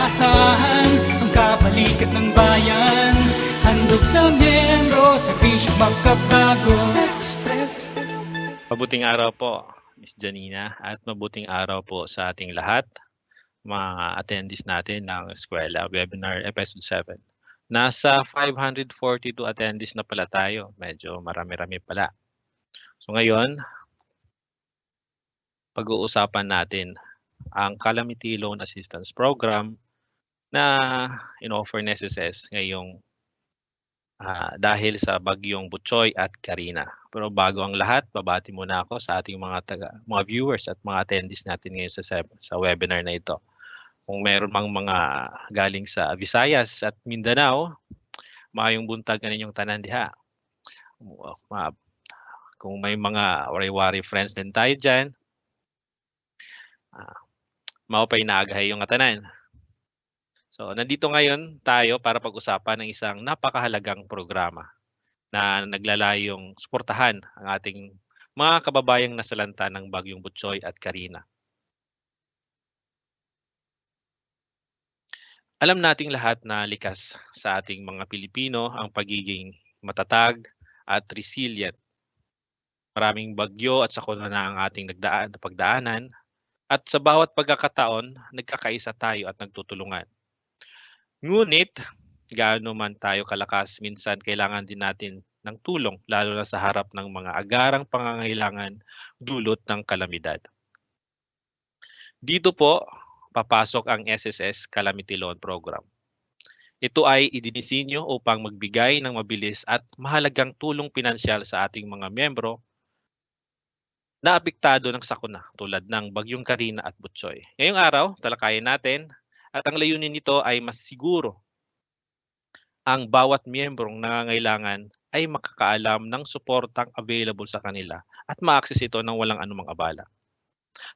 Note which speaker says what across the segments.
Speaker 1: inaasahan, ang kabalikat ng bayan. Handog sa miyembro, serbisyong magkabago. Express.
Speaker 2: Mabuting araw po, Miss Janina, at mabuting araw po sa ating lahat, mga attendees natin ng Eskwela Webinar Episode 7. Nasa 542 attendees na pala tayo. Medyo marami-rami pala. So ngayon, pag-uusapan natin ang Calamity Loan Assistance Program na in-offer ni SSS ngayong dahil sa bagyong Butchoy at Karina. Pero bago ang lahat, babati muna ako sa ating mga viewers at mga attendees natin ngayon sa webinar na ito. Kung meron mang mga galing sa Visayas at Mindanao, maayong buntag na ninyong tanan diha. Kung may mga wari-wari friends din tayo dyan, maupay naagahay yung tanan. So, nandito ngayon tayo para pag-usapan ng isang napakahalagang programa na naglalayong suportahan ang ating mga kababayang nasalanta ng bagyong Butchoy at Karina. Alam nating lahat na likas sa ating mga Pilipino ang pagiging matatag at resilient. Maraming bagyo at sakuna na ang ating pagdaanan at sa bawat pagkakataon, nagkakaisa tayo at nagtutulungan. Ngunit, gaano man tayo kalakas, minsan kailangan din natin ng tulong, lalo na sa harap ng mga agarang pangangailangan dulot ng kalamidad. Dito po, papasok ang SSS Calamity Loan Program. Ito ay idinisenyo upang magbigay ng mabilis at mahalagang tulong pinansyal sa ating mga miyembro na apektado ng sakuna tulad ng bagyong Karina at Butchoy. Ngayong araw, talakayin natin at ang layunin nito ay mas siguro ang bawat miyembrong nangangailangan ay makakaalam ng suportang available sa kanila at ma-access ito ng walang anumang abala.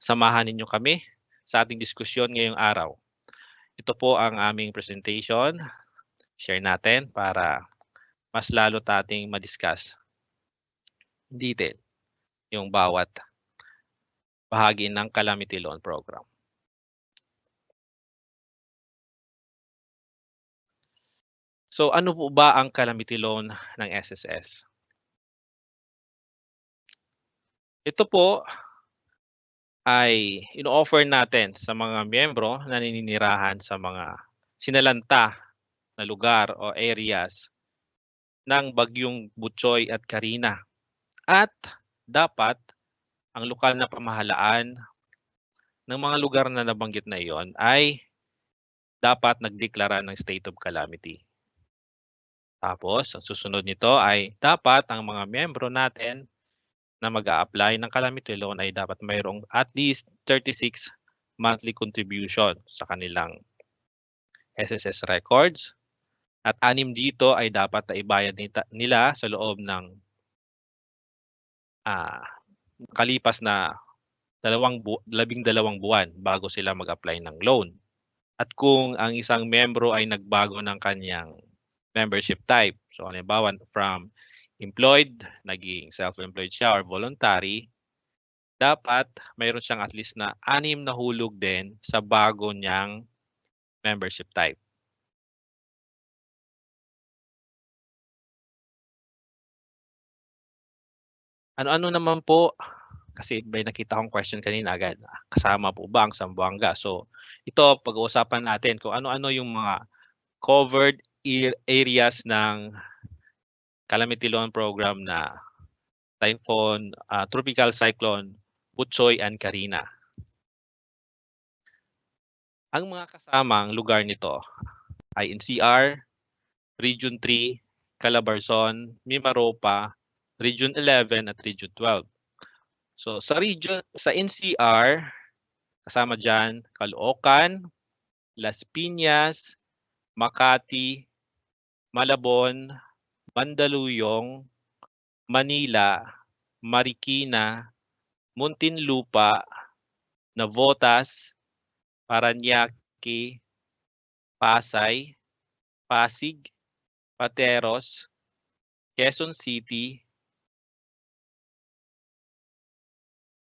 Speaker 2: Samahan ninyo kami sa ating diskusyon ngayong araw. Ito po ang aming presentation. Share natin para mas lalo tating ma-discuss detail yung bawat bahagi ng Calamity Loan Program. So ano po ba ang Calamity Loan ng SSS? Ito po ay ino-offer natin sa mga miyembro na naninirahan sa mga sinalanta na lugar o areas ng bagyong Butchoy at Karina. At dapat ang lokal na pamahalaan ng mga lugar na nabanggit na iyon ay dapat nagdeklara ng state of calamity. Tapos, ang susunod nito ay dapat ang mga miyembro natin na mag-a-apply ng calamity loan ay dapat mayroong at least 36 monthly contribution sa kanilang SSS records. At 6 dito ay dapat na ibayad nila sa loob ng kalipas na 12 buwan bago sila mag-apply ng loan. At kung ang isang miyembro ay nagbago ng kanyang membership type, so halimbawa from employed, naging self-employed siya or voluntary, dapat mayroon siyang at least na 6 na hulog din sa bago niyang membership type. Ano-ano naman po, kasi may nakita akong question kanina agad, kasama po ba ang Zamboanga? So ito, pag-uusapan natin kung ano-ano yung mga covered areas ng Calamity Loan Program na typhoon, tropical cyclone, Butchoy and Karina. Ang mga kasamang lugar nito ay NCR, Region 3, Calabarzon, Mimaropa, Region 11 at Region 12. So sa NCR, kasama dyan Caloocan, Las Piñas, Makati, Malabon, Mandaluyong, Manila, Marikina, Muntinlupa, Navotas, Parañaque, Pasay, Pasig, Pateros, Quezon City,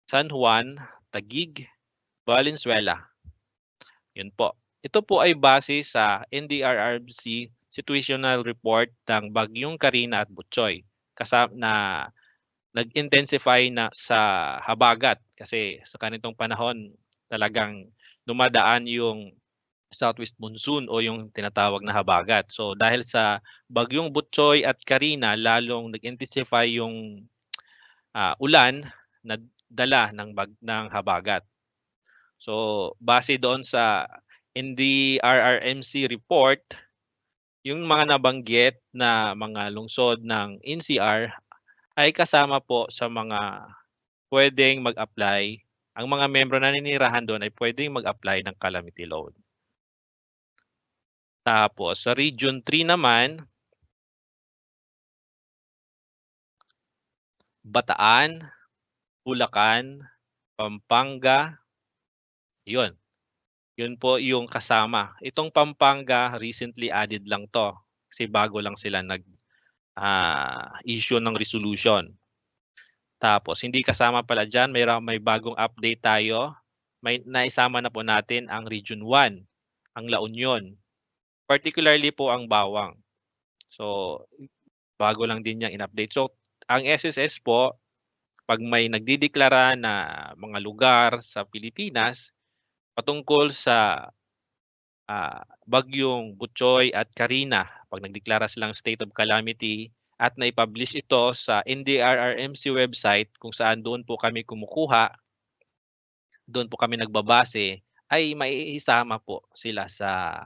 Speaker 2: San Juan, Taguig, Valenzuela. Yun po. Ito po ay base sa NDRRMC situational report ng Bagyong Carina at Butchoy na nag-intensify na sa habagat kasi sa ganitong panahon talagang dumadaan yung southwest monsoon o yung tinatawag na habagat. So dahil sa Bagyong Butchoy at Carina lalong nag-intensify yung ulan na dala ng habagat. So base doon sa NDRRMC report, yung mga nabanggit na mga lungsod ng NCR ay kasama po sa mga puwedeng mag-apply. Ang mga miyembro na naninirahan doon ay puwedeng mag-apply ng calamity loan. Tapos sa Region 3 naman, Bataan, Bulacan, Pampanga, yun. Yun po yung kasama. Itong Pampanga recently added lang 'to, kasi bago lang sila issue ng resolution. Tapos hindi kasama pala diyan, may bagong update tayo. May naisama na po natin ang Region 1, ang La Union, particularly po ang Bawang. So, bago lang din niyang in-update. So, ang SSS po, 'pag may nagdedeklara na mga lugar sa Pilipinas patungkol sa Bagyong Butchoy at Carina, 'pag nagdeklara silang state of calamity at nai-publish ito sa NDRRMC website kung saan doon po kami kumukuha, doon po kami nagbabase, ay maiisama po sila sa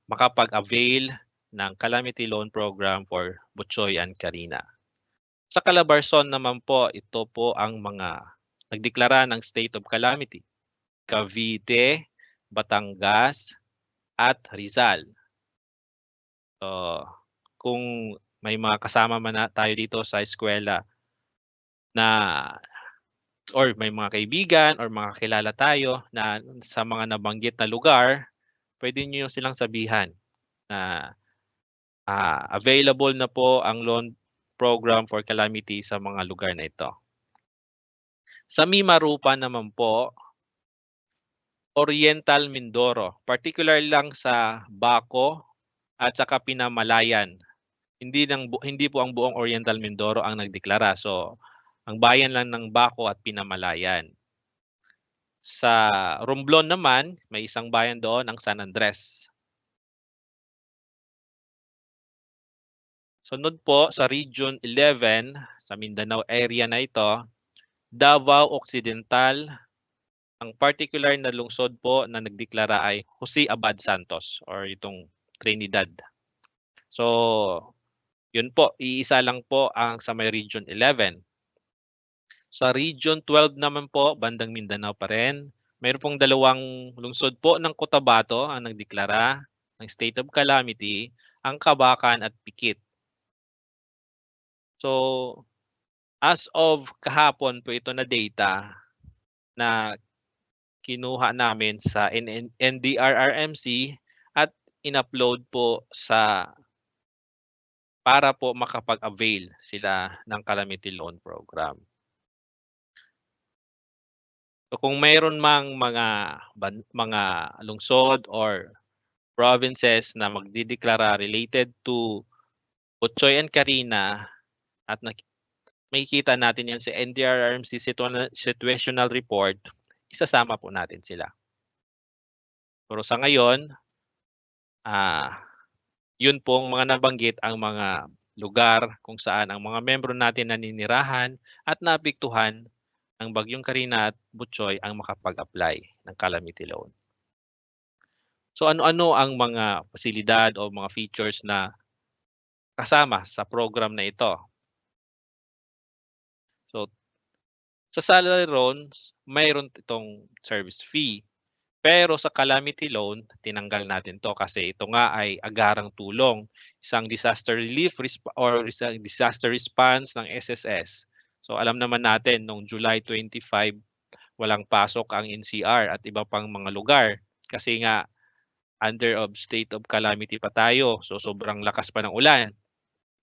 Speaker 2: makapag-avail ng calamity loan program for Butchoy and Carina. Sa Calabarzon naman po, ito po ang mga nagdeklara ng state of calamity: Cavite, Batangas, at Rizal. So, kung may mga kasama man tayo dito sa eskwela na or may mga kaibigan or mga kilala tayo na sa mga nabanggit na lugar, pwede niyo silang sabihan na available na po ang loan program for calamity sa mga lugar na ito. Sa Mimarupa naman po, Oriental Mindoro, particular lang sa Baco at saka Pinamalayan. Hindi po ang buong Oriental Mindoro ang nagdeklara. So, ang bayan lang ng Baco at Pinamalayan. Sa Romblon naman, may isang bayan doon, ang San Andres. Sunod po sa Region 11, sa Mindanao area na ito, Davao Occidental. Ang particular na lungsod po na nagdeklara ay Jose Abad Santos or itong Trinidad. So, yun po, iisa lang po ang sa may Region 11. Sa Region 12 naman po, bandang Mindanao pa rin, mayroon pong dalawang lungsod po ng Cotabato ang nagdeklara ng state of calamity, ang Cabacan at Pikit. So, as of kahapon po ito na data na kinuha namin sa NDRRMC at in-upload po para po makapag-avail sila ng calamity loan program. So kung mayroon mang mga lungsod or provinces na magdedeklara related to Butchoy and Carina at makikita natin yan sa NDRRMC situational report, isasama po natin sila. Pero sa ngayon, yun pong mga nabanggit ang mga lugar kung saan ang mga membro natin naninirahan at naapektuhan ng Bagyong Carina at Butchoy ang makapag-apply ng calamity loan. So ano-ano ang mga pasilidad o mga features na kasama sa program na ito? So sa salary loans, mayroon itong service fee. Pero sa calamity loan, tinanggal natin 'to kasi ito nga ay agarang tulong, isang disaster relief or isang disaster response ng SSS. So alam naman natin noong July 25, walang pasok ang NCR at iba pang mga lugar kasi nga under of state of calamity pa tayo. So sobrang lakas pa ng ulan.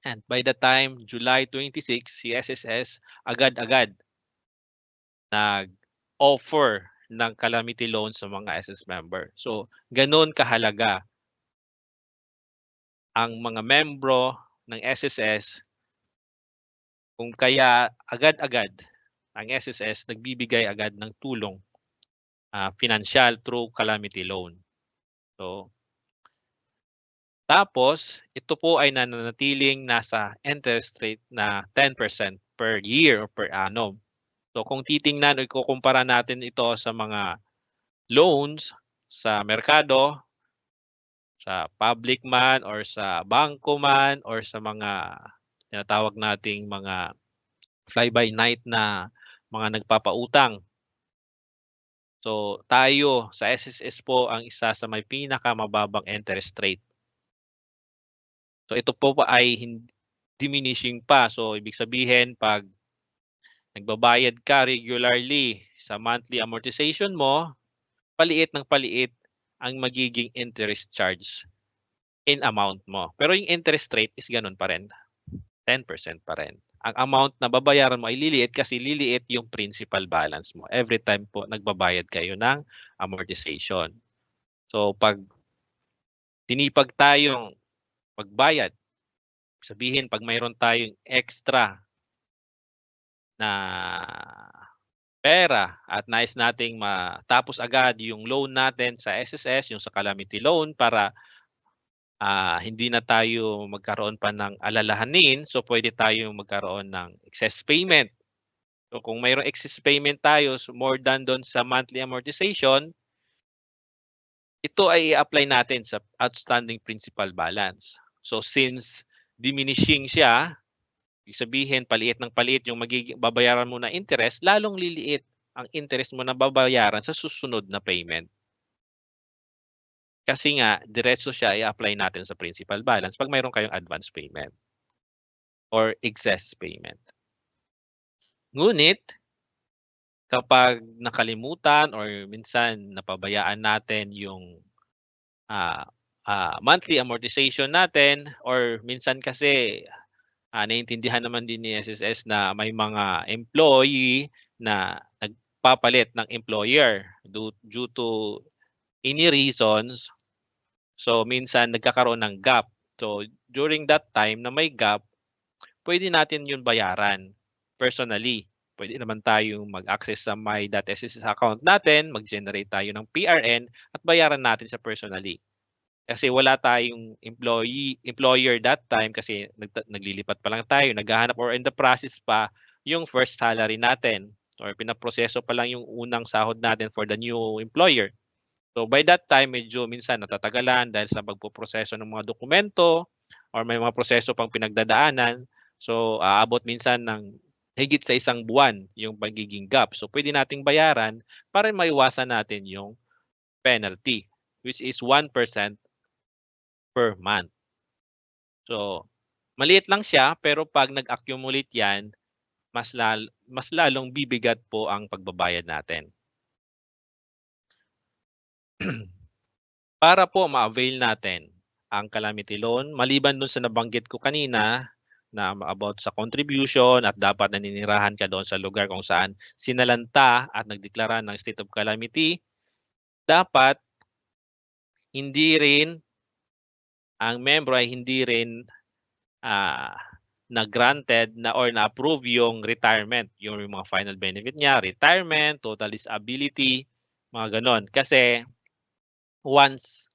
Speaker 2: And by the time July 26, si SSS agad-agad nag-offer ng calamity loan sa mga SS member. So, gano'n kahalaga ang mga membro ng SSS, kung kaya agad-agad ang SSS nagbibigay agad ng tulong financial through calamity loan. So, tapos ito po ay nananatiling nasa interest rate na 10% per year or per annum. So kung titingnan o ikukumpara natin ito sa mga loans sa merkado, sa public man or sa bangko man or sa mga tinatawag nating mga fly-by-night na mga nagpapautang. So tayo sa SSS po ang isa sa may pinakamababang interest rate. So ito po ay diminishing pa. So ibig sabihin pag nagbabayad ka regularly sa monthly amortization mo, paliit ng paliit ang magiging interest charge in amount mo. Pero yung interest rate is ganun pa rin. 10% pa rin. Ang amount na babayaran mo ay liliit kasi liliit yung principal balance mo. Every time po nagbabayad kayo ng amortization. So pag tinipag tayong magbayad, sabihin pag mayroon tayong extra na pera at nais nating matapos agad yung loan natin sa SSS, yung sa calamity loan para hindi na tayo magkaroon pa ng alalahanin, so pwede tayong magkaroon ng excess payment. So kung mayroong excess payment tayo more than doon sa monthly amortization, ito ay i-apply natin sa outstanding principal balance. So since diminishing siya, ibig sabihin paliit ng paliit yung babayaran mo na interest, lalong liliit ang interest mo na babayaran sa susunod na payment. Kasi nga, diretso siya i-apply natin sa principal balance pag mayroon kayong advance payment or excess payment. Ngunit, kapag nakalimutan or minsan napabayaan natin yung monthly amortization natin or minsan kasi naiintindihan naman din ni SSS na may mga employee na nagpapalit ng employer due to any reasons. So minsan nagkakaroon ng gap. So during that time na may gap, pwede natin yun bayaran personally. Pwede naman tayong mag-access sa my.sss account natin, mag-generate tayo ng PRN at bayaran natin sa personally. Kasi wala tayong employer that time kasi naglilipat pa lang tayo, naghahanap or in the process pa yung first salary natin or pinaproseso pa lang yung unang sahod natin for the new employer. So by that time, medyo minsan natatagalan dahil sa pagpoproseso ng mga dokumento or may mga proseso pang pinagdadaanan. So aabot minsan ng higit sa 1 buwan yung pagiging gap. So pwede nating bayaran para maiwasan natin yung penalty, which is 1% per month. So maliit lang siya pero pag nag-accumulate yan, mas lalong bibigat po ang pagbabayad natin. Para po ma-avail natin ang calamity loan, maliban dun sa nabanggit ko kanina na about sa contribution at dapat naninirahan ka doon sa lugar kung saan sinalanta at nagdeklara ng state of calamity, dapat hindi rin ang membro ay hindi rin na-granted na or na-approve yung retirement, yung mga final benefit niya, retirement, total disability, mga ganon. Kasi once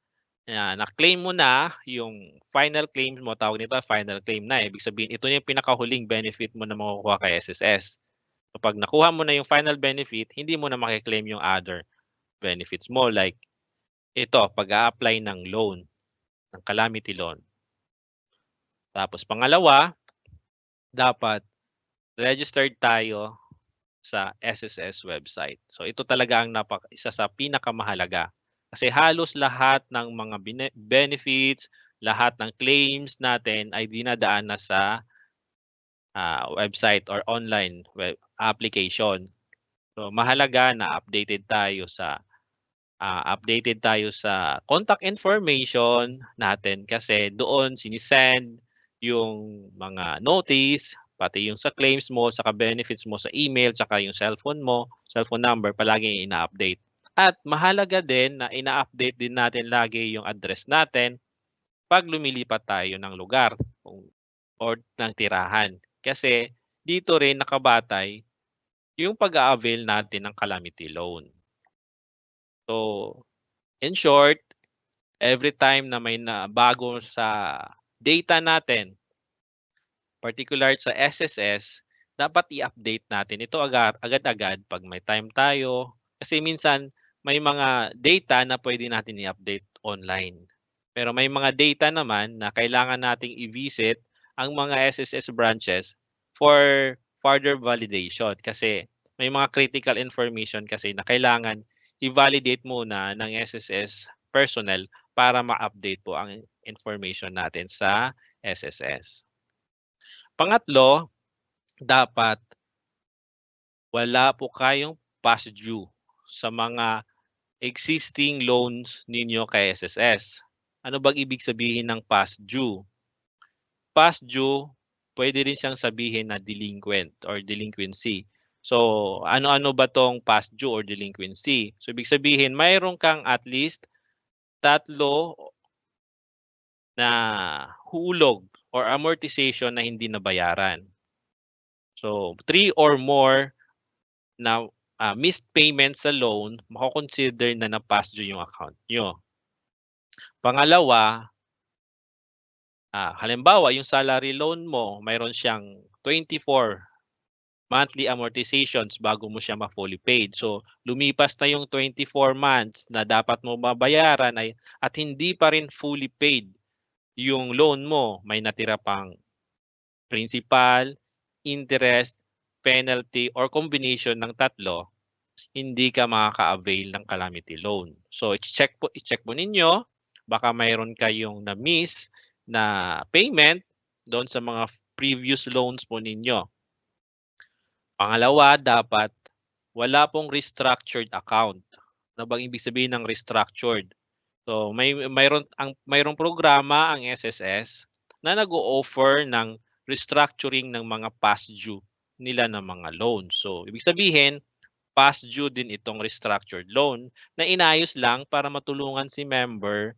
Speaker 2: na-claim mo na yung final claim mo, tawag nito final claim na. Ibig sabihin, ito yung pinakahuling benefit mo na makukuha kay SSS. So pag nakuha mo na yung final benefit, hindi mo na makiklaim yung other benefits mo. Like ito, pag-a-apply ng loan, ng calamity loan. Tapos pangalawa, dapat registered tayo sa SSS website. So ito talaga ang isa sa pinakamahalaga. Kasi halos lahat ng mga benefits, lahat ng claims natin ay dinadaan na sa website or online web application. So mahalaga na updated tayo sa contact information natin kasi doon sinisend yung mga notice Pati yung sa claims mo, saka benefits mo sa email, saka yung cellphone mo, cellphone number, palagi ina-update. At mahalaga din na ina-update din natin lagi yung address natin pag lumilipat tayo ng lugar or ng tirahan. Kasi dito rin nakabatay yung pag-a-avail natin ng calamity loan. So, in short, every time na may bago sa data natin, particular sa SSS, dapat i-update natin ito agad-agad pag may time tayo. Kasi minsan may mga data na pwede natin i-update online. Pero may mga data naman na kailangan nating i-visit ang mga SSS branches for further validation. Kasi may mga critical information kasi na kailangan i-validate muna ng SSS personnel para ma-update po ang information natin sa SSS. Pangatlo, dapat wala po kayong past due sa mga existing loans ninyo kay SSS. Ano bang ibig sabihin ng past due? Past due, pwede rin siyang sabihin na delinquent or delinquency. So, ano-ano ba tong past due or delinquency? So, ibig sabihin, mayroon kang at least 3 na hulog or amortization na hindi nabayaran. So, 3 or more na missed payment sa loan, mako-consider na past due yung account nyo. Pangalawa, halimbawa yung salary loan mo, mayroon siyang 24 monthly amortizations bago mo siya ma-fully paid. So, lumipas na yung 24 months na dapat mo mabayaran at hindi pa rin fully paid yung loan mo. May natira pang principal, interest, penalty, or combination ng tatlo, hindi ka makaka-avail ng calamity loan. So, i-check po ninyo, baka mayroon kayong na-miss na payment doon sa mga previous loans po ninyo. Pangalawa, dapat wala pong restructured account. Ano bang ibig sabihin ng restructured? So, mayroong programa ang SSS na nag-o-offer ng restructuring ng mga past due nila ng mga loans. So, ibig sabihin, past due din itong restructured loan na inayos lang para matulungan si member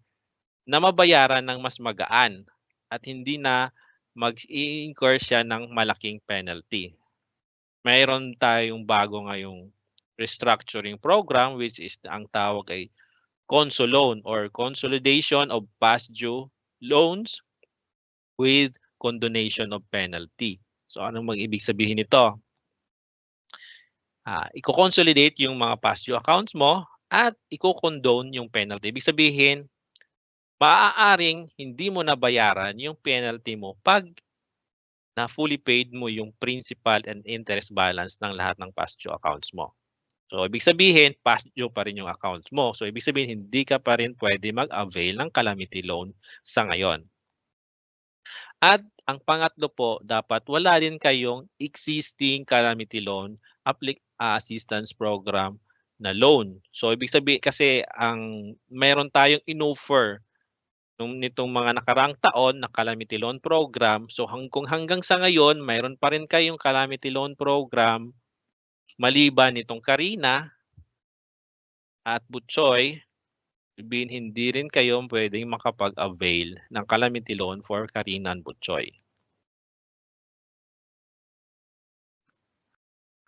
Speaker 2: na mabayaran ng mas magaan at hindi na mag-i-incur siya ng malaking penalty. Mayroon tayong bago ngayong restructuring program which is ang tawag ay CONSO loan or consolidation of past due loans with condonation of penalty. So anong mag-ibig sabihin nito? I-consolidate yung mga past due accounts mo at i-condone yung penalty. Ibig sabihin, maaaring hindi mo nabayaran yung penalty mo pag na fully paid mo yung principal and interest balance ng lahat ng past due accounts mo. So, ibig sabihin, past due pa rin yung accounts mo. So, ibig sabihin, hindi ka pa rin pwede mag-avail ng calamity loan sa ngayon. At ang pangatlo po, dapat wala din kayong existing calamity loan assistance program na loan. So, ibig sabihin, kasi mayroon tayong in-offer nitong mga nakaraang taon na calamity loan program. So kung hanggang sa ngayon, mayroon pa rin kayong calamity loan program maliban nitong Karina at Butchoy, hindi rin kayo pwedeng makapag-avail ng calamity loan for Karina and Butchoy.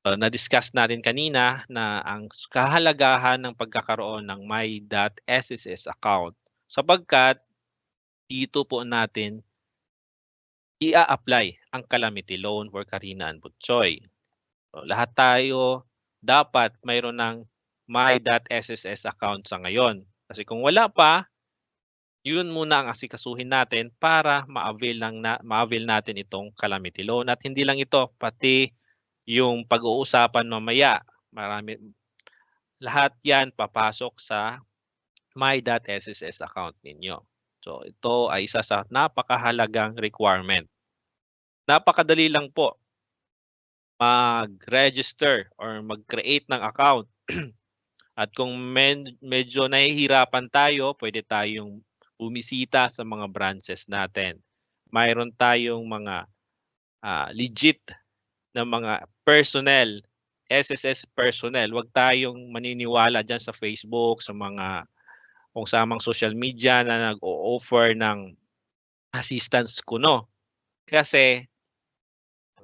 Speaker 2: Na-discuss natin kanina na ang kahalagahan ng pagkakaroon ng My.SSS account sapagkat dito po natin i-apply ang calamity loan for Karina and Butchoy. So, lahat tayo dapat mayroon ng My.SSS account sa ngayon. Kasi kung wala pa, yun muna ang asikasuhin natin para ma-avail natin itong calamity loan. At hindi lang ito, pati yung pag-uusapan mamaya. Lahat yan papasok sa My.SSS account ninyo. So, ito ay isa sa napakahalagang requirement. Napakadali lang po mag-register or mag-create ng account. At kung medyo nahihirapan tayo, pwede tayong bumisita sa mga branches natin. Mayroon tayong mga legit na mga personnel, SSS personnel. Huwag tayong maniniwala dyan sa Facebook, sa mga kung samang social media na nag-o-offer ng assistance kuno. Kasi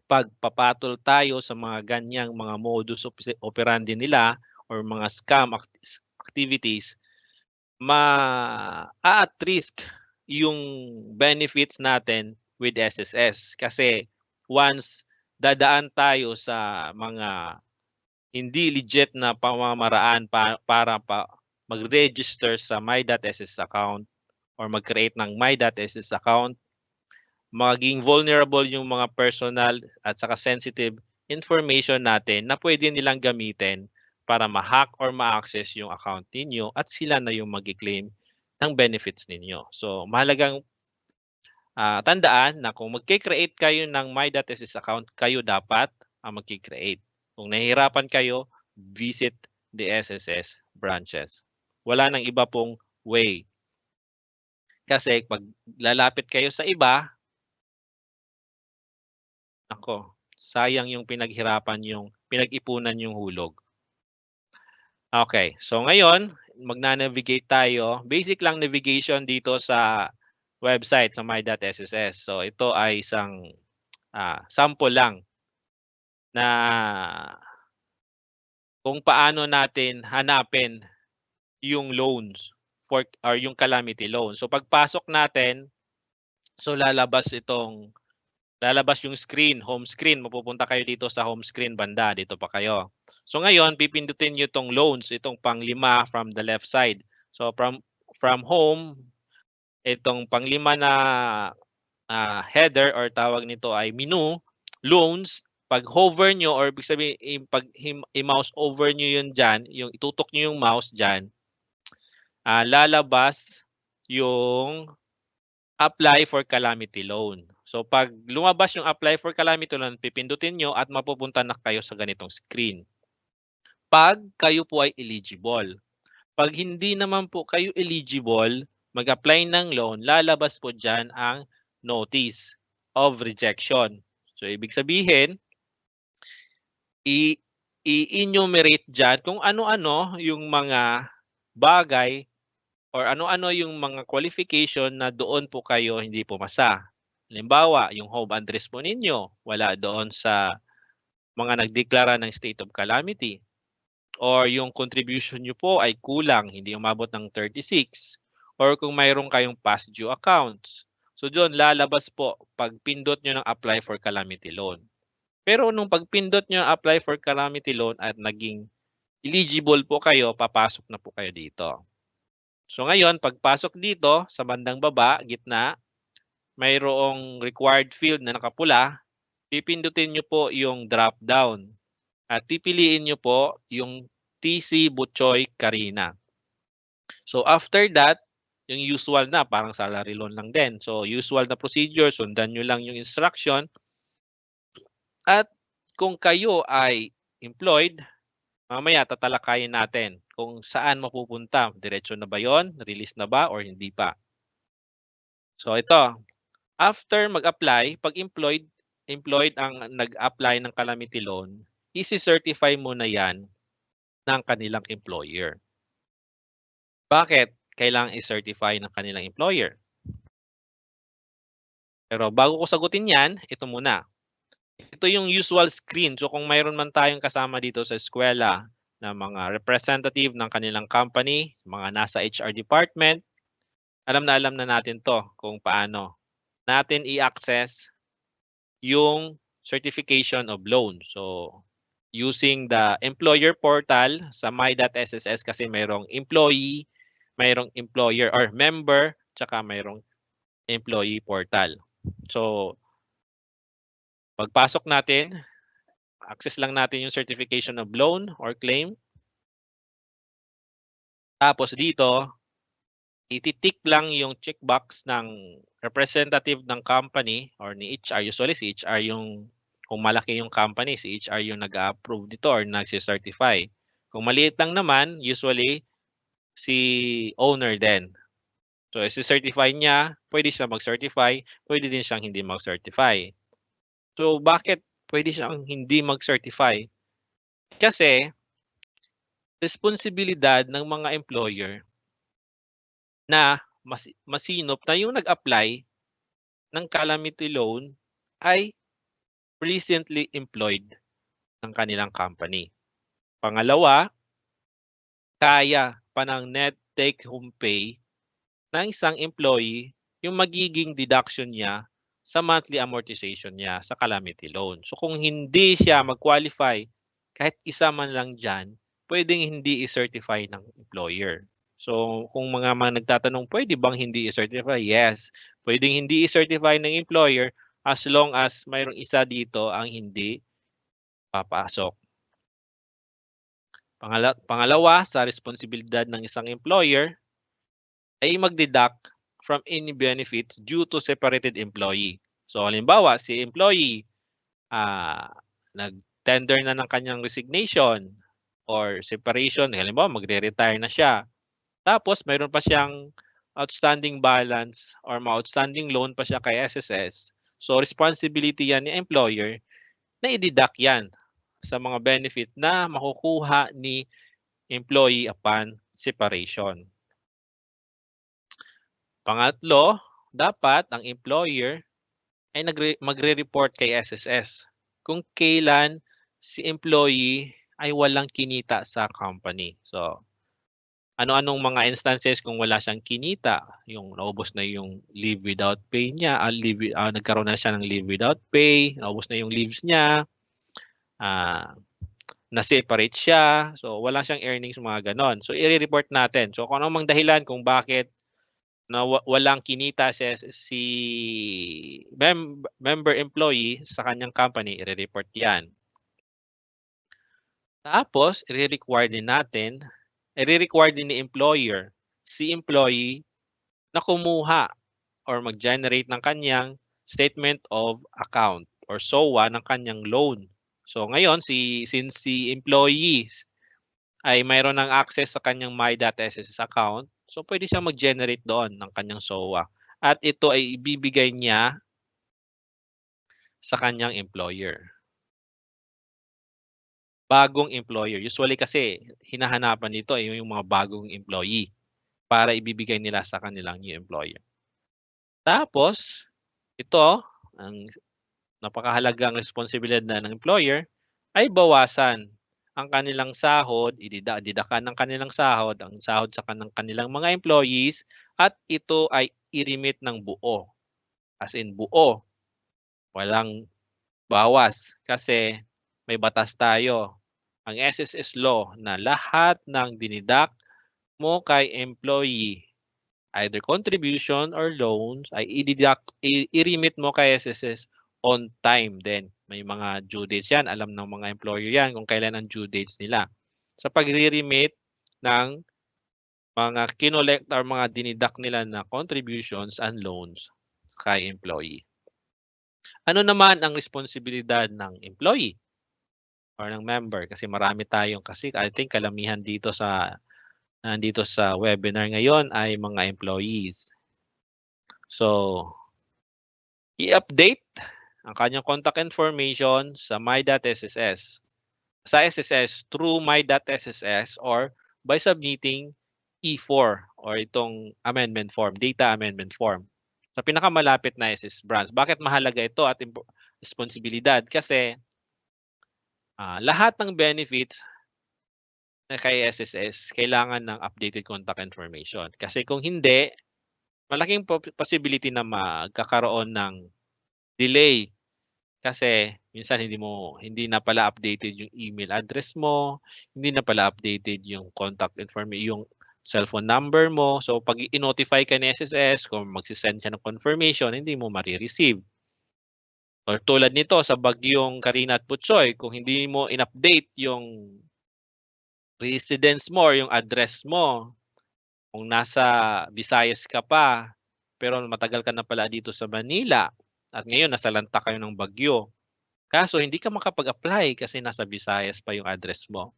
Speaker 2: pag papatol tayo sa mga ganyang mga modus operandi nila or mga scam activities, at risk yung benefits natin with SSS. Kasi once dadaan tayo sa mga hindi legit na pamamaraan para mag-register sa My.SSS account or mag-create ng My.SSS account, maging vulnerable yung mga personal at saka sensitive information natin na pwede nilang gamitin para ma-hack or ma-access yung account ninyo at sila na yung mag-claim ng benefits ninyo. So, mahalagang tandaan na kung magki-create kayo ng My.SSS account, kayo dapat ang magki-create. Kung nahihirapan kayo, visit the SSS branches. Wala nang iba pong way. Kasi pag lalapit kayo sa iba, ako, sayang yung pinaghirapan yung pinag-ipunan yung hulog. Okay, so ngayon, magna-navigate tayo. Basic lang navigation dito sa website sa My.SSS. So ito ay isang sample lang na kung paano natin hanapin yung loans or yung calamity loan. So pagpasok natin, so lalabas yung screen, home screen. Mapupunta kayo dito sa home screen banda. Dito pa kayo. So ngayon, pipindutin nyo itong loans, itong panglima from the left side. So from home, itong panglima na header or tawag nito ay menu, loans. Pag hover nyo or ibig sabihin, pag i-mouse over nyo yun dyan, yung itutok nyo yung mouse dyan, lalabas yung apply for calamity loan. So pag lumabas yung apply for calamity loan, pipindutin nyo at mapupunta na kayo sa ganitong screen. Pag kayo po ay eligible. Pag hindi naman po kayo eligible, mag-apply ng loan, lalabas po dyan ang notice of rejection. So ibig sabihin, i-enumerate dyan kung ano-ano yung mga bagay or ano-ano yung mga qualification na doon po kayo hindi pumasa. Halimbawa, yung home address po ninyo, wala doon sa mga nagdeklara ng state of calamity. Or yung contribution nyo po ay kulang, hindi umabot ng 36. Or kung mayroon kayong past due accounts. So doon lalabas po pag pindot nyo ng apply for calamity loan. Pero nung pagpindot nyo ng apply for calamity loan at naging eligible po kayo, papasok na po kayo dito. So ngayon, pagpasok dito sa bandang baba, gitna, mayroong required field na nakapula, pipindutin nyo po yung drop down at pipiliin nyo po yung TC Butchoy Karina. So after that, yung usual na, parang salary loan lang din. So usual na procedure, sundan nyo lang yung instruction. At kung kayo ay employed, mamaya tatalakayin natin kung saan mapupunta. Diretso na ba yon? Release na ba or hindi pa? So ito, after mag-apply, pag employed ang nag-apply ng calamity loan, isi-certify muna yan ng kanilang employer. Bakit kailangan i-certify ng kanilang employer? Pero bago ko sagutin yan, ito muna. Ito yung usual screen. So kung mayroon man tayong kasama dito sa eskwela na mga representative ng kanilang company, mga nasa HR department, alam na natin to kung paano natin i-access yung certification of loan. So using the employer portal sa My.SSS kasi mayroong employee, mayroong employer or member, tsaka mayroong employee portal. So pagpasok natin, access lang natin yung certification of loan or claim. Tapos dito, ititik lang yung checkbox ng representative ng company or ni HR. Usually si HR yung, kung malaki yung company, si HR yung nag-approve dito or nagsi-certify. Kung maliit lang naman, usually si owner din. So isi-certify niya, pwede siya mag-certify, pwede din siyang hindi mag-certify. So, bakit pwede siyang hindi mag-certify? Kasi responsibilidad ng mga employer na masinop na yung nag-apply ng calamity loan ay recently employed ng kanilang company. Pangalawa, kaya pa ng net take-home pay ng isang employee yung magiging deduction niya sa monthly amortization niya sa calamity loan. So kung hindi siya mag-qualify, kahit isa man lang dyan, pwedeng hindi i-certify ng employer. So kung mga nagtatanong, pwede bang hindi i-certify? Yes, pwedeng hindi i-certify ng employer as long as mayroong isa dito ang hindi papasok. Pangalawa, sa responsibilidad ng isang employer ay mag-deduct from any benefits due to separated employee. So halimbawa, si employee nag-tender na ng kanyang resignation or separation, halimbawa magre-retire na siya. Tapos mayroon pa siyang outstanding balance or outstanding loan pa siya kay SSS. So responsibility yan ni employer na i-deduct yan sa mga benefit na makukuha ni employee upon separation. Pangatlo, dapat ang employer ay magre-report kay SSS kung kailan si employee ay walang kinita sa company. So, ano-anong mga instances kung wala siyang kinita, yung naubos na yung leave without pay niya, nagkaroon na siya ng leave without pay, naubos na yung leaves niya, na-separate siya, so wala siyang earnings, mga ganon. So, i-report natin. So, kung anong dahilan kung bakit na walang kinita si member employee sa kanyang company, i-report yan. Tapos, i-require din ni employer si employee na kumuha or mag-generate ng kanyang statement of account or SOA ng kanyang loan. So ngayon, since si employee ay mayroon ng access sa kanyang my.sss account, so pwede siyang mag-generate doon ng kanyang SOA. At ito ay ibibigay niya sa kanyang employer. Bagong employer. Usually kasi hinahanapan nito ay yung mga bagong employee para ibibigay nila sa kanilang new employer. Tapos, ito, ang napakahalagang responsibilidad na ng employer ay bawasan ang kanilang sahod, didakan ng kanilang sahod, ang sahod sa kanilang mga employees, at ito ay i-remit ng buo. As in buo. Walang bawas kasi may batas tayo. Ang SSS law na lahat ng dinidak mo kay employee, either contribution or loans, ay i-remit mo kay SSS on time din. May mga due dates yan. Alam ng mga employer yan kung kailan ang due dates nila. Sa pagre-remit ng mga kinolect or mga dinidak nila na contributions and loans kay employee. Ano naman ang responsibilidad ng employee or ng member? Kasi marami tayong, kasi I think kalamihan dito nandito sa webinar ngayon ay mga employees. So, i-update ang kanyang contact information sa my.sss. Sa SSS through my.sss or by submitting E4 or itong amendment form, data amendment form. Sa pinakamalapit na SSS branch. Bakit mahalaga ito at responsibilidad? Kasi lahat ng benefits na kay SSS kailangan ng updated contact information. Kasi kung hindi, malaking possibility na magkakaroon ng delay kasi minsan hindi na pala updated yung email address mo, hindi na pala updated yung contact information, yung cellphone number mo. So pag i-notify ka ni SSS kung magsisend siya ng confirmation, hindi mo marireceive. Or tulad nito sa bagyong Karina at Putsoy, kung hindi mo in-update yung residence mo or yung address mo, kung nasa Visayas ka pa, pero matagal ka na pala dito sa Manila, at ngayon nasa lanta kayo ng bagyo. Kaso hindi ka makapag-apply kasi nasa Visayas pa yung address mo.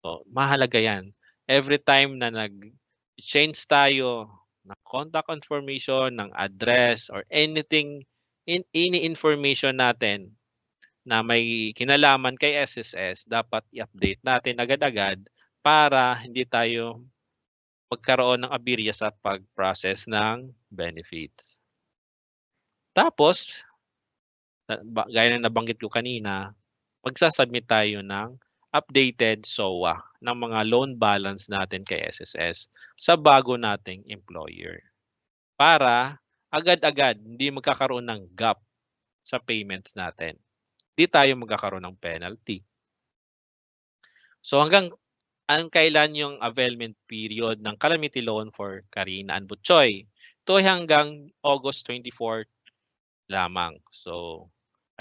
Speaker 2: So, mahalaga yan. Every time na nag-change tayo ng contact information, ng address, or anything, any information natin na may kinalaman kay SSS, dapat i-update natin agad-agad para hindi tayo magkaroon ng aberya sa pag-process ng benefits. Tapos, gaya ng nabanggit ko kanina, magsasubmit tayo ng updated SOA ng mga loan balance natin kay SSS sa bago nating employer. Para agad-agad hindi magkakaroon ng gap sa payments natin. Di tayo magkakaroon ng penalty. So hanggang kailan yung availment period ng calamity loan for Karina and Butchoy? Ito ay hanggang August 24 lamang. So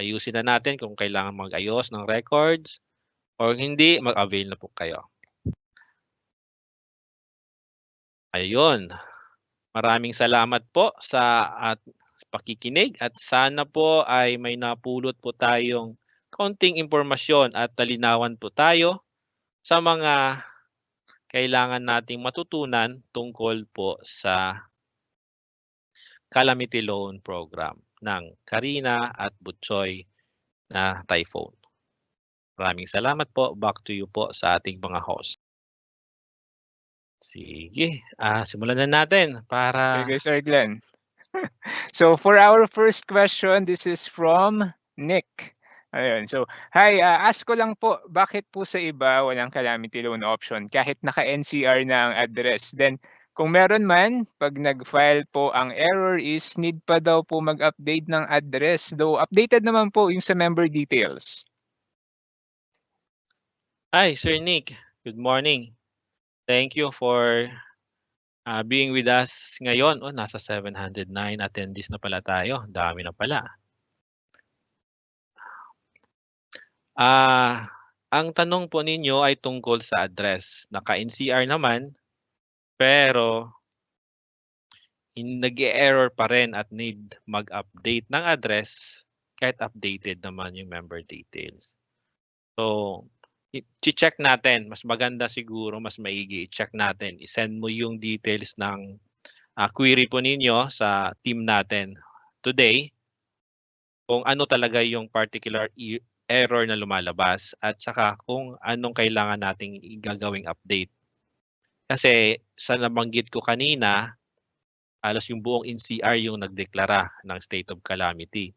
Speaker 2: ayusin na natin kung kailangan mag-ayos ng records or hindi, mag-avail na po kayo. Ayun. Maraming salamat po sa pakikinig at sana po ay may napulot po tayong kaunting impormasyon at talinawan po tayo sa mga kailangan nating matutunan tungkol po sa Calamity Loan Program ng Karina at Butchoy na Typhoon. Maraming salamat po. Back to you po sa ating mga host. Sige, simulan na natin para...
Speaker 3: Sige, Sir Glenn. So for our first question, this is from Nick. Ayun. So, hi, ask ko lang po, bakit po sa iba walang calamity loan option kahit naka-NCR na ang address? Then, kung meron man, pag nag-file po ang error is need pa daw po mag-update ng address. Though updated naman po yung sa member details.
Speaker 2: Hi, Sir Nick. Good morning. Thank you for being with us ngayon. Oh, nasa 709 attendees na pala tayo. Dami na pala. Ang tanong po ninyo ay tungkol sa address. Naka-NCR naman, pero nag-e-error pa rin at need mag-update ng address kahit updated naman yung member details. So, i-check natin. Mas maganda siguro, mas maigi. I-check natin. I-send mo yung details ng query po ninyo sa team natin today kung ano talaga yung particular error na lumalabas at saka kung anong kailangan nating gagawing update. Kasi sa nabanggit ko kanina, alos yung buong NCR yung nagdeklara ng state of calamity.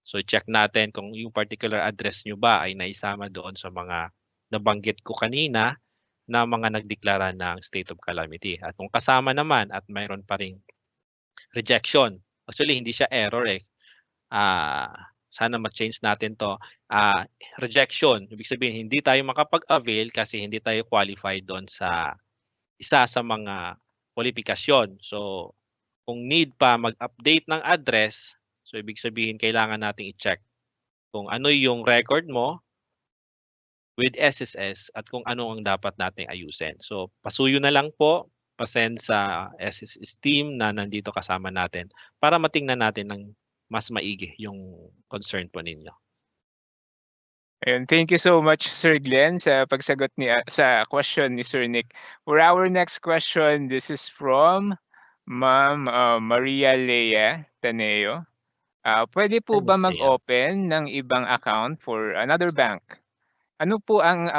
Speaker 2: So check natin kung yung particular address nyo ba ay naisama doon sa mga nabanggit ko kanina na mga nagdeklara ng state of calamity. At kung kasama naman at mayroon pa ring rejection, actually hindi siya error eh. Sana ma-change natin to. Rejection, ibig sabihin hindi tayo makapag-avail kasi hindi tayo qualified doon sa isa sa mga kwalifikasyon. So kung need pa mag-update ng address, so ibig sabihin kailangan nating i-check kung ano yung record mo with SSS at kung ano ang dapat nating ayusin. So pasuyo na lang po, pasend sa SSS team na nandito kasama natin para matingnan natin ng mas maigi yung concern po ninyo.
Speaker 3: And thank you so much, Sir Glenn, sa pagsagot sa question ni Sir Nick. For our next question, this is from Ma'am Maria Lea Taneo. Pwede po ba mag-open ng ibang account for another bank? Ano po ang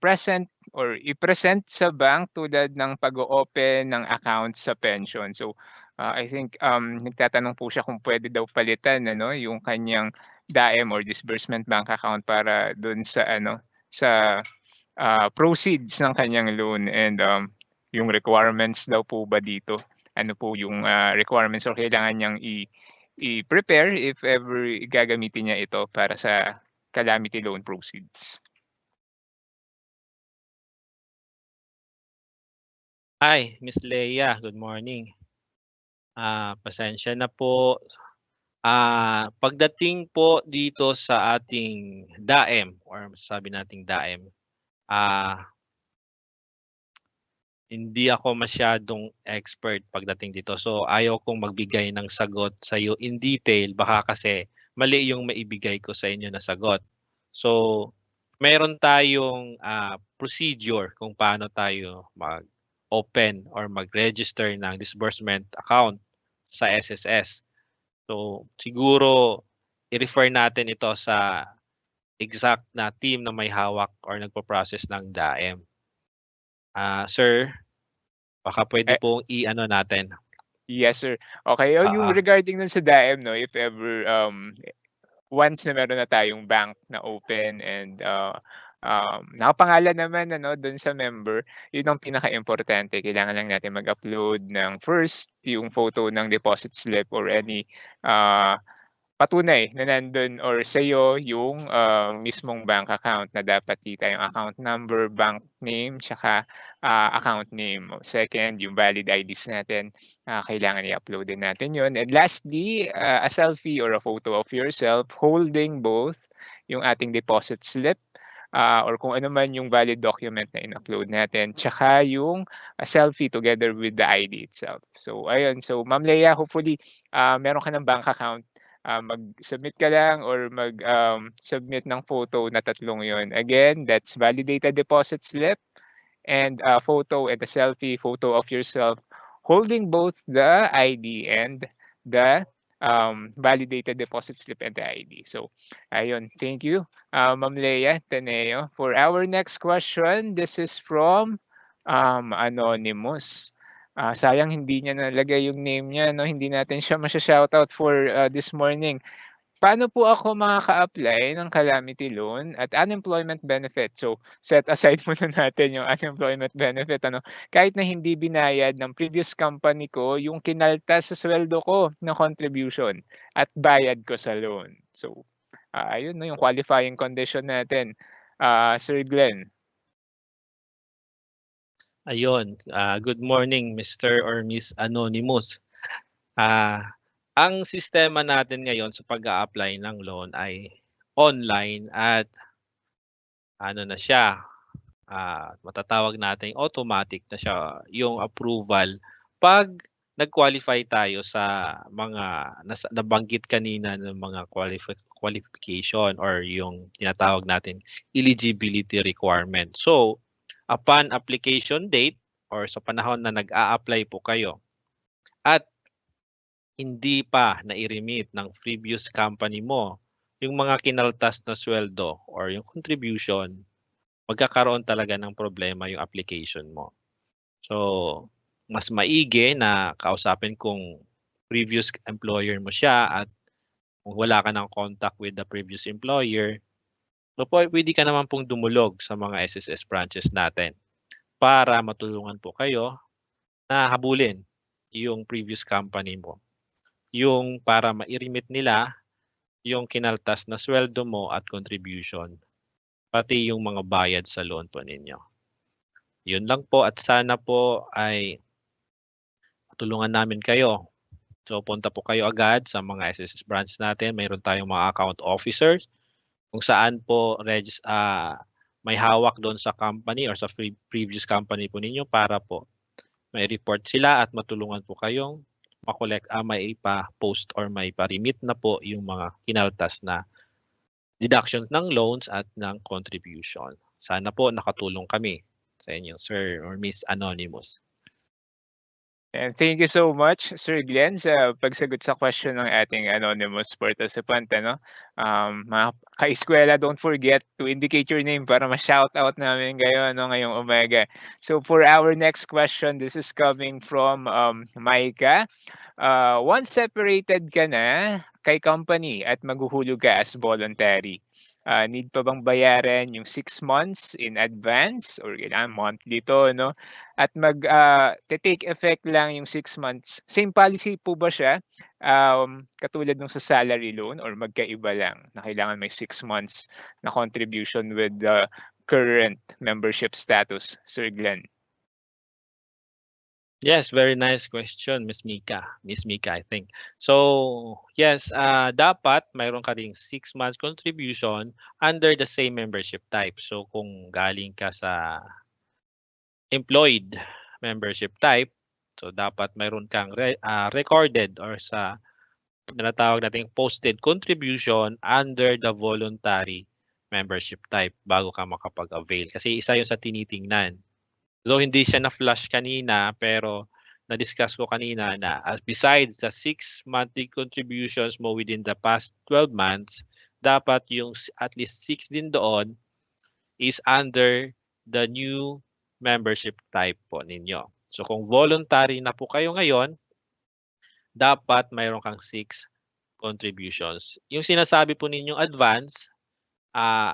Speaker 3: present or i-present sa bank tulad ng pag-open ng account sa pension? So I think nagtatanong po siya kung pwede daw palitan yung kanyang DAEM or disbursement bank account para doon sa sa proceeds ng kanyang loan, and yung requirements daw po ba dito? Ano po yung requirements or kailangan niyang i-prepare if ever gagamitin niya ito para sa calamity loan proceeds?
Speaker 2: Hi, Miss Leia. Good morning. Pasensya na po. Pagdating po dito sa ating DAEM or sabi nating DAEM, hindi ako masyadong expert pagdating dito. So ayaw kong magbigay ng sagot sa iyo in detail, baka kasi mali yung maibigay ko sa inyo na sagot. So meron tayong procedure kung paano tayo mag-open or mag-register ng disbursement account sa SSS. So siguro i-refer natin ito sa exact na team na may hawak or nagpo-process ng DAEM. Sir, baka pwede
Speaker 3: Eh,
Speaker 2: pong i-ano natin.
Speaker 3: Yes, sir. Okay, yung
Speaker 2: Oo.
Speaker 3: regarding dun sa DAEM 'no, if ever, once na meron na tayong bank na open and, nakapangalan naman ano dun sa member, yun ang pinakaimportante. Kailangan lang natin mag-upload ng first yung photo ng deposit slip or any, patunay na nandun or sa'yo yung, mismong bank account na dapat kita yung account number, bank name, tsaka, account name. Second, yung valid IDs natin, kailangan i-upload din natin yun. And lastly, a selfie or a photo of yourself holding both yung ating deposit slip, or kung ano man yung valid document na in-upload natin, tsaka yung, selfie together with the ID itself. So ayun, so Ma'am Leia, hopefully, meron ka ng bank account. Mag-submit ka lang or submit ng photo na tatlong yon. Again, that's validated deposit slip and a photo and a selfie photo of yourself holding both the ID and the validated deposit slip and the ID. So, ayun. Thank you, Ma'am Leia Teneo. For our next question, this is from Anonymous. Sayang hindi niya nalagay yung name niya 'no, hindi natin siya masha-shoutout for, this morning. Paano po ako makaka-apply ng calamity loan at unemployment benefit? So, set aside muna natin yung unemployment benefit ano, kahit na hindi binayad ng previous company ko yung kinaltas sa sweldo ko na contribution at bayad ko sa loan. So, ayun 'no, yung qualifying condition natin. Sir Glenn.
Speaker 2: Ayun, good morning Mr. or Miss Anonymous. Ang sistema natin ngayon sa pag-a-apply ng loan ay online at ano na siya, matatawag nating automatic na siya yung approval 'pag nag-qualify tayo sa mga nabanggit kanina ng mga qualification or yung tinatawag natin eligibility requirement. So, upon application date or sa panahon na nag-a-apply po kayo at hindi pa nai-remit ng previous company mo yung mga kinaltas na sweldo or yung contribution, magkakaroon talaga ng problema yung application mo. So, mas maigi na kausapin kung previous employer mo siya at kung wala ka ng contact with the previous employer, so pwede ka naman pong dumulog sa mga SSS branches natin para matulungan po kayo na habulin yung previous company mo. Yung para mai-remit nila yung kinaltas na sweldo mo at contribution, pati yung mga bayad sa loan po ninyo. Yun lang po at sana po ay tulungan namin kayo. So punta po kayo agad sa mga SSS branch natin. Mayroon tayong mga account officers kung saan po may hawak doon sa company or sa previous company po ninyo para po may report sila at matulungan po kayong may ipa-post or may pa-remit na po yung mga kinaltas na deductions ng loans at ng contribution. Sana po nakatulong kami sa inyo, Sir or Miss Anonymous.
Speaker 3: And thank you so much, Sir Glenn, sa pagsagot sa question ng ating anonymous participant. Ano? Mga ka-eskwela, don't forget to indicate your name para ma-shoutout namin kayo ano, ngayong umaga. So for our next question, this is coming from Maika. Once separated ka na kay company at maghuhulog ka as voluntary, need pa bang bayaran yung 6 months in advance or kailangan monthly to, no? At take effect lang yung 6 months. Same policy po ba siya? Katulad nung sa salary loan or magkaiba lang na kailangan may 6 months na contribution with the current membership status, Sir Glenn?
Speaker 2: Yes, very nice question, Miss Mika, I think. So, yes, dapat mayroon ka ring 6 months contribution under the same membership type. So, kung galing ka sa employed membership type, so dapat mayroon kang recorded or sa tinatawag nating posted contribution under the voluntary membership type bago ka makapag-avail. Kasi isa yun sa tinitingnan. Though hindi siya na-flash kanina, pero na-discuss ko kanina na besides the 6 monthly contributions mo within the past 12 months, dapat yung at least 6 din doon is under the new membership type po ninyo. So kung voluntary na po kayo ngayon, dapat mayroon kang 6 contributions. Yung sinasabi po ninyong advance,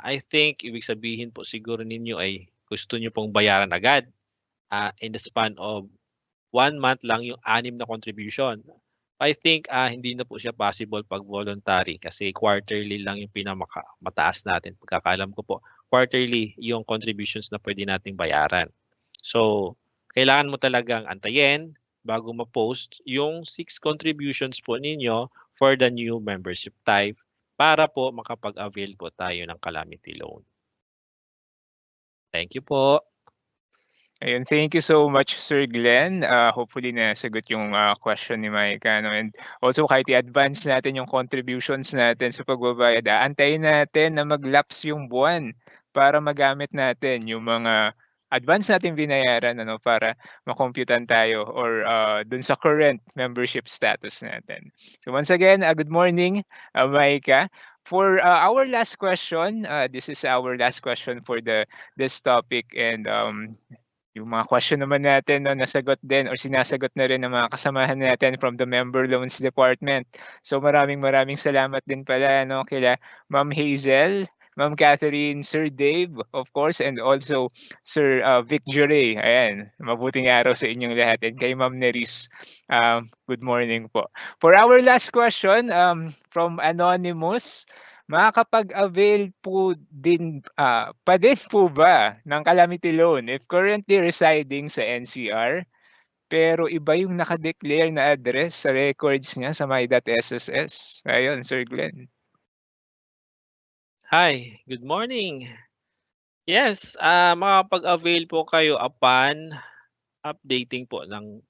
Speaker 2: I think ibig sabihin po siguro ninyo ay gusto nyo pong bayaran agad in the span of 1 month lang yung 6 na contribution. I think hindi na po siya possible pag voluntary kasi quarterly lang yung pinamataas natin. Pagkakaalam ko po, quarterly yung contributions na pwede nating bayaran. So, kailangan mo talagang antayin bago ma-post yung 6 contributions po ninyo for the new membership type para po makapag-avail po tayo ng calamity loan. Thank you po.
Speaker 3: Ayun, thank you so much, Sir Glenn. Hopefully nasagot yung question ni Micah. No? And also, kahit i-advance natin yung contributions natin sa pagbabayad, antayin natin na mag-lapse yung buwan para magamit natin yung mga advance natin binayaran para makomputan tayo or dun sa current membership status natin. So once again, good morning, Micah. For our last question, this is our last question for this topic, and yung mga question naman natin nasagot din or sinasagot na rin ng mga kasamahan natin from the Member Loans Department. So maraming salamat din pala kila Ma'am Hazel, Ma'am Catherine, Sir Dave, of course, and also Sir Vic Jure. Ayan, mabuting araw sa inyong lahat. And kay Ma'am Neris, good morning po. For our last question, from Anonymous, makakapag-avail po din pa din po ba ng calamity loan if currently residing sa NCR pero iba yung nakadeclare na address sa records niya sa my.sss? Ayun, Sir Glenn.
Speaker 2: Hi, good morning. Yes, makakapag-avail po kayo upon updating po ng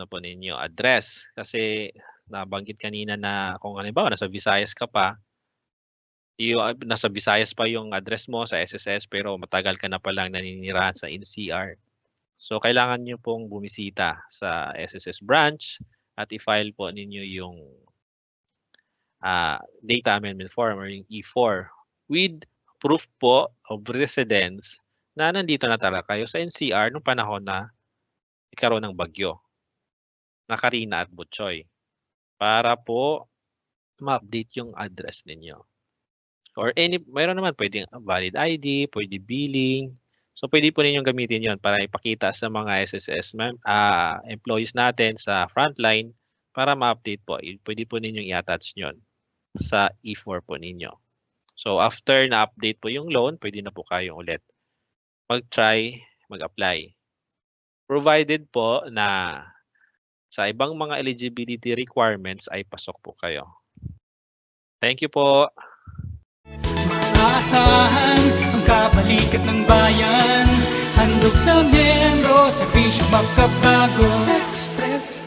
Speaker 2: po ninyo address kasi nabanggit kanina na kung halimbawa nasa Visayas ka pa, nasa Visayas pa yung address mo sa SSS pero matagal ka na palang naninirahan sa NCR. So kailangan nyo pong bumisita sa SSS branch at i-file po ninyo yung data amendment form or yung E4 with proof po of residence na nandito na talaga kayo sa NCR nung panahon na ikaroon ng bagyo na Karina at Butchoy para po ma-update yung address ninyo. Or mayroon naman pwedeng valid ID, pwede billing. So pwede po ninyong gamitin yon para ipakita sa mga SSS employees natin sa frontline para ma-update po. Pwede po ninyong i-attach nyon sa E4 po ninyo. So after na-update po yung loan, pwede na po kayo ulit mag-try, mag-apply. Provided po na sa ibang mga eligibility requirements ay pasok po kayo. Thank you po.
Speaker 1: Maasahan ang kabalikat ng bayan. Handog sa miyembro, serbisyong makabago. Express.